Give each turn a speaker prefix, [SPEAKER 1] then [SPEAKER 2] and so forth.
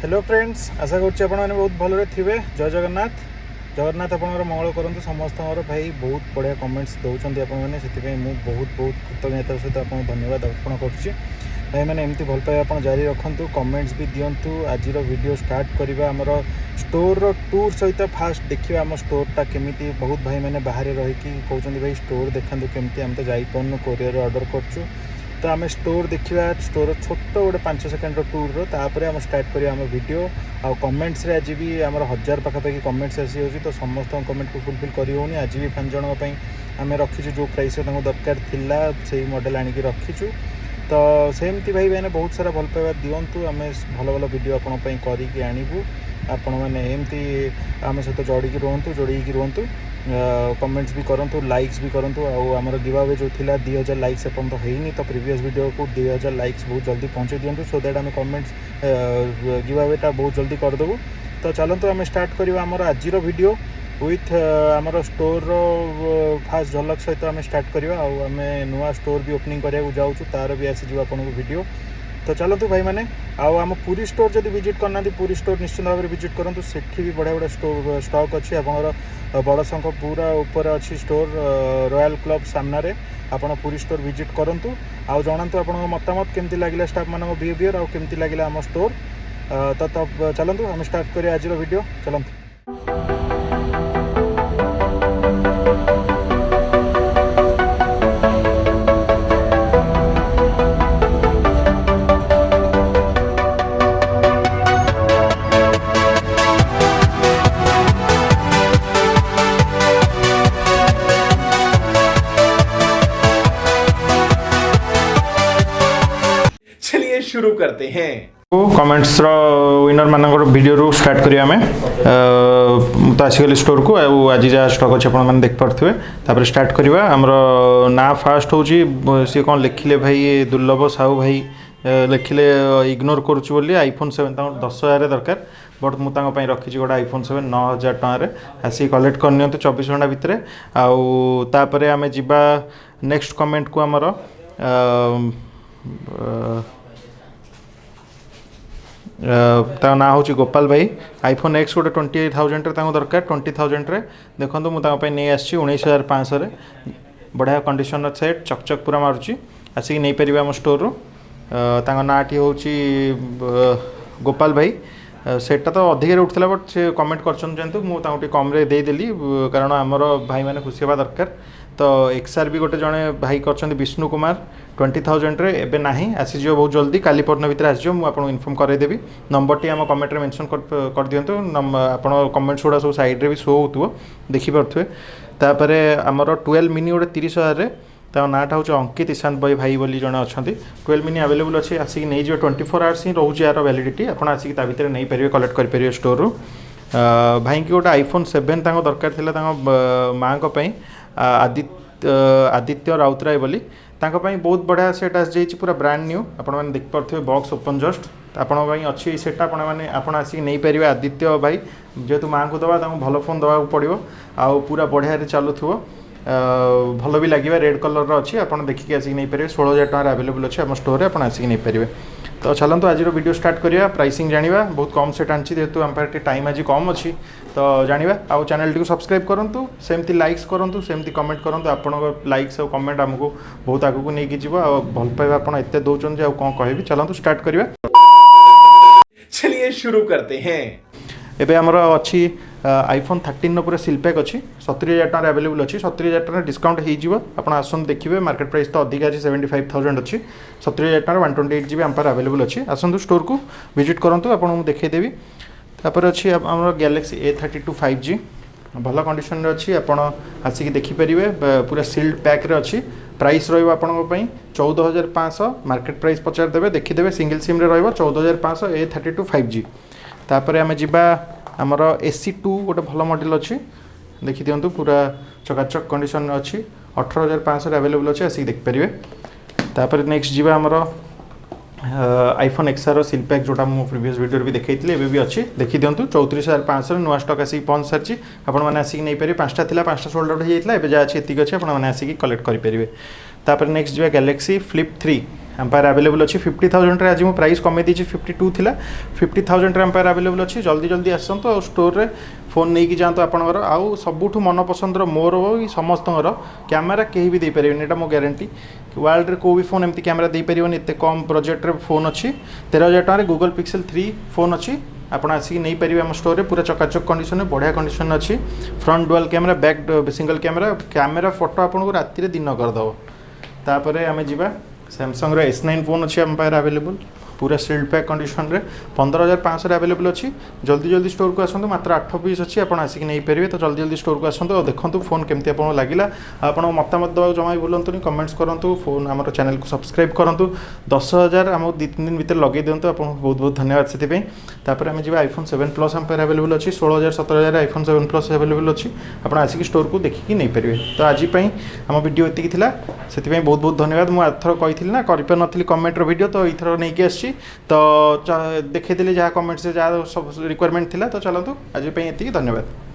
[SPEAKER 1] Hello friends, आशा करुच्ची आप बहुत भलरे थे। जय जगन्नाथ। जगन्नाथ आप मंगल करूँ समस्त भाई। बहुत बढ़िया कमेंट्स दौरान आपने से बहुत बहुत कृतज्ञतार सहित आप धन्यवाद अर्पण करुच्ची। भाई मैंने एमती भल पाए आप जारी रखु, कमेंट्स भी दिंतु। आज वीडियो स्टार्ट करवा आमर स्टोर टूर सहित फास्ट देखा आम स्टोरटा केमी। बहुत भाई मैंने बाहर रही कहते भाई स्टोर देखा केमती, आम तो जापरनु कोरियर ऑर्डर करूँ। तो आम स्टोर देखा, स्टोर छोट गोटे 5 सेकेंड टूर तापर आम स्टार्ट करिया आम वीडियो। आ कमेंट्स रे आज भी आम 1000 पाखापाखि कमेंट्स आसी हो, तो समस्त कमेंट को फुलफिल करी होनी। आज भी 5 जन आम रखीचु जो प्राइस दरकार थिला से मॉडल आनिकी रखीचु। तो सेमती भाई मैंने बहुत सारा भल पाइबा दिंतु। आम भल भल वीडियो आपंपाई करी आणबू। आपण मैंने एमती आम सहित जोड़ी रुहतु। कमेंट्स भी करूँ, लाइक्स भी करूँ। आमर गिव जो थिला 2000 लाइक्स एपर्यंत होनी, तो प्रीवियस वीडियो को 2000 लाइक्स बहुत जल्दी पहुँचे दिंतु, सो दैट आम कमेंट्स गिवअवेटा बहुत जल्दी करदेबू। तो चलतु आम स्टार्ट करवा आमर आज वीडियो विथ आमर स्टोर फास्ट झलक सहित आम स्टार्ट करवा। आम नुआ स्टोर भी ओपनिंग कराया जाऊँ, तार भी आसीज आपको वीडियो। तो चलतु भाई मैंने आम पुरी स्टोर जब विजिट करना, पुरी स्टोर निश्चित भाव में विजिट करूँ। सेठी भी बढ़िया बढ़िया स्टोर स्टॉक अच्छी। आपर बड़ शंख पूरा ऊपर अच्छी स्टोर रॉयल क्लब सामने आपड़ पुरी स्टोर विजिट करूँ। आउ जनातु आप मतामत केमती लगे स्टाफ मान बिहेवियर आउ केमती लगे आम स्टोर। तो चलतु आम स्टार्ट करिया आज वीडियो। चलतु
[SPEAKER 2] शुरू करते हैं।
[SPEAKER 1] कमेंट्स विनर मानक वीडियो रू स्टार्ट करिया आमे। तो आसिगली स्टोर को आज जहाँ स्टॉक अच्छे आप देख पारे। तापर स्टार्ट करवा आमर ना फास्ट हूँ सी कौन लिखिले भाई दुर्लभ साहू भाई लिखिले इग्नोर करुच्ची बोली आईफोन 7 10,000 दरकार। बट मुझे रखी गोटे आईफोन 7 9,000 टकर आसिक कलेक्ट करनी 24 घंटा भितर। आउे आम जा नेक्स्ट कमेंट को आमर ना हूँ गोपाल भाई। आईफोन एक्स गोटे 28,000 दरकार। 20,000 देखो मुझे नहीं आसी 19,500 बढ़िया कंडीशन सेट चकचक पूरा मारुची। आसिक नहीं पारे आम स्टोर नाटी हूँ गोपाल भाई। सेटा तो अधिक उठा बट से कमेंट कर कम देदेली कारण आमर भाई मैंने खुशी हवा दरकार। तो एक्सआर भी गोटे जड़े भाई कर विष्णु कुमार 20,000 एवं ना आसीज बहुत जल्दी काली परन भितर आसीज। मुझे इनफॉर्म करदेवी नंबर टी आम कमेंट में मेंशन कर दिंतु। आप कमेंट्स गुड़ा सब साइड रे भी शो हो देखिपे। तापर आमर 12 मिनी गोटे 30,000 नाटा हूँ अंकित ईशांत भाई बोली जड़े अच्छा। 12 मिनी आवेलेबल अच्छे आसिक नहीं 24 आवर्स ही रोचे यार वैलिडिटी। आप आसिक भितर नहीं पारे कलेक्ट करेंगे स्टोर रू। भाई की गोटे आईफोन 7 दरकार था माँ आदित्य राउतराय बोली बहुत बढ़िया सेट आसी पूरा ब्रांड न्यू। आपने देख पारे बॉक्स ओपन जस्ट आपण अच्छी सेटा आप आसिक नहीं पारे। आदित्य भाई जेहेतु माँ को दवा भल फोन दवा पड़ो आउ पूरा बढ़िया चलुव भल भी लगे। रेड कलर अच्छी आप देखिए आसिक नहीं पारे। 16,000 टकर आवेलेबल अच्छे आम स्टोर आप आसिक नहीं पारे। तो चलते आज वीडियो स्टार्ट करिया। प्राइसिंग जानिबा बहुत कम सेट आनी जेहेतु आम पाखे टाइम आज कम अच्छी। तो जानिबा आउ चैनल टी सब्सक्राइब करूँ, सेमती लाइक्स करूँ, सेमती कमेंट करूँ। आपण लाइक्स और कमेंट आमको बहुत आगू को लेकिन जीव भल पाइबा आप एत दौरान आउ कौन कहबी। चलते स्टार्ट करिया।
[SPEAKER 2] चलिए शुरू करते हैं।
[SPEAKER 1] एबे आमर अच्छी आईफोन 13 पूरा सिल पैक अच्छी 70,000 टकर आवेलेबल अच्छी। 70,000 टकर डिस्काउंट हो आसन देखिए। मार्केट प्राइस तो अधिक अच्छी 75,000 अच्छी। 70,000 टकर 128 GB आम आवेलेबल अच्छी। आसतु स्टोर को विजिट करूँ आपको देखदेवी। तापर अच्छी आम गैलेक्सी A32 5G भल कंडीशन अच्छी। आप आसिक देखिपारे पूरा सिल्ड पैक रे अच्छी। प्राइस रही 14,500 मार्केट प्राइस पचारदेवे देखीदे। सिंगल सिम रे 14,500 A32 5G। तापर आम जा आमर AC2 गोटे भल मॉडल अच्छी देखी दिंतु पूरा चकाचक कंडीशन अच्छी। 18,500 आवेलेबल अच्छे आसिक देखिपारे। तापर नेक्स्ट जी आमर आईफोन एक्सआर सिल पैक जोटा मुझे प्रीवियस वीडियो भी देखी भी अच्छी देखी दिंतु। 34,500 नुआ स्टक आसिक पहुँच सारी। आपने आसिक नहीं पारे। 5टा थिला 5टा सोल्ड आउट हो जाता है। जहाँ अच्छी एतिक अच्छे आपने आसिक कलेक्ट करेंगे। तापर नेक्स्ट जो गैलेक्सी फ्लिप 3 एम्पायर अवेलेबल अच्छी 50,000 आज मुझे प्राइस कमे दी 52 थिला 50,000 एम्पायर अवेलेबल अच्छी जल्दी जल्दी आसतु और स्टोर रे फोन नहीं जातु आपंकर आउ सबुठ मन पसंदर मोर हो समस्त कैमेरा कहीं भी दे पारे यहाँ मो ग्यारंटी वर्ल्ड रे कोई भी फोन एमती कैमेरा दे पारे एत कम बजेट रे फोन अच्छी 13,000 टकर गूगल पिक्सेल 3 फोन अच्छी आपड़ आसिक नहीं पारे आम स्टोर रे पूरा चकाचक कंडीशन बढ़िया कंडीशन अच्छी front dual camera back single camera photo आपको राति दिन करदेव तापर आम जा सैमसंग S9 फोन अच्छी एम्पायर अवेलेबल पूरा सील्ड पैक कंडीशन रे 15,500 अवेलेबल अच्छी जल्दी जल्दी स्टोर को आसतु मात्र 8 पीस अच्छी आप आसिक नहीं पारे तो जल्दी जल्दी स्टोर को आसतु और देखो फोन केमती आपको लगे आप मतामत देवा जमा भी भूलुनि कमेंट्स करूँ फोन आम चैनल को सब्सक्राइब करूँ 10,000 आम 2-3 दिन भर लगे दिंतु आपको बहुत बहुत धन्यवाद से आम जी iPhone 7 Plus एम्पायर अवेलेबल अच्छी 16,000-17,000 iPhone 7 Plus अवेलेबल अच्छी आप आसिक स्टोर को देखिए नहीं पारे तो आज आम वीडियो एति से बहुत बहुत धन्यवाद मुझे आरथर कही ना कर कमेंटर वीडियो तो यथर नहीं आसी तो देखी जहाँ कमेंट्स जहाँ सब रिक्वायरमेंट थिला तो चलतु आज ये धन्यवाद।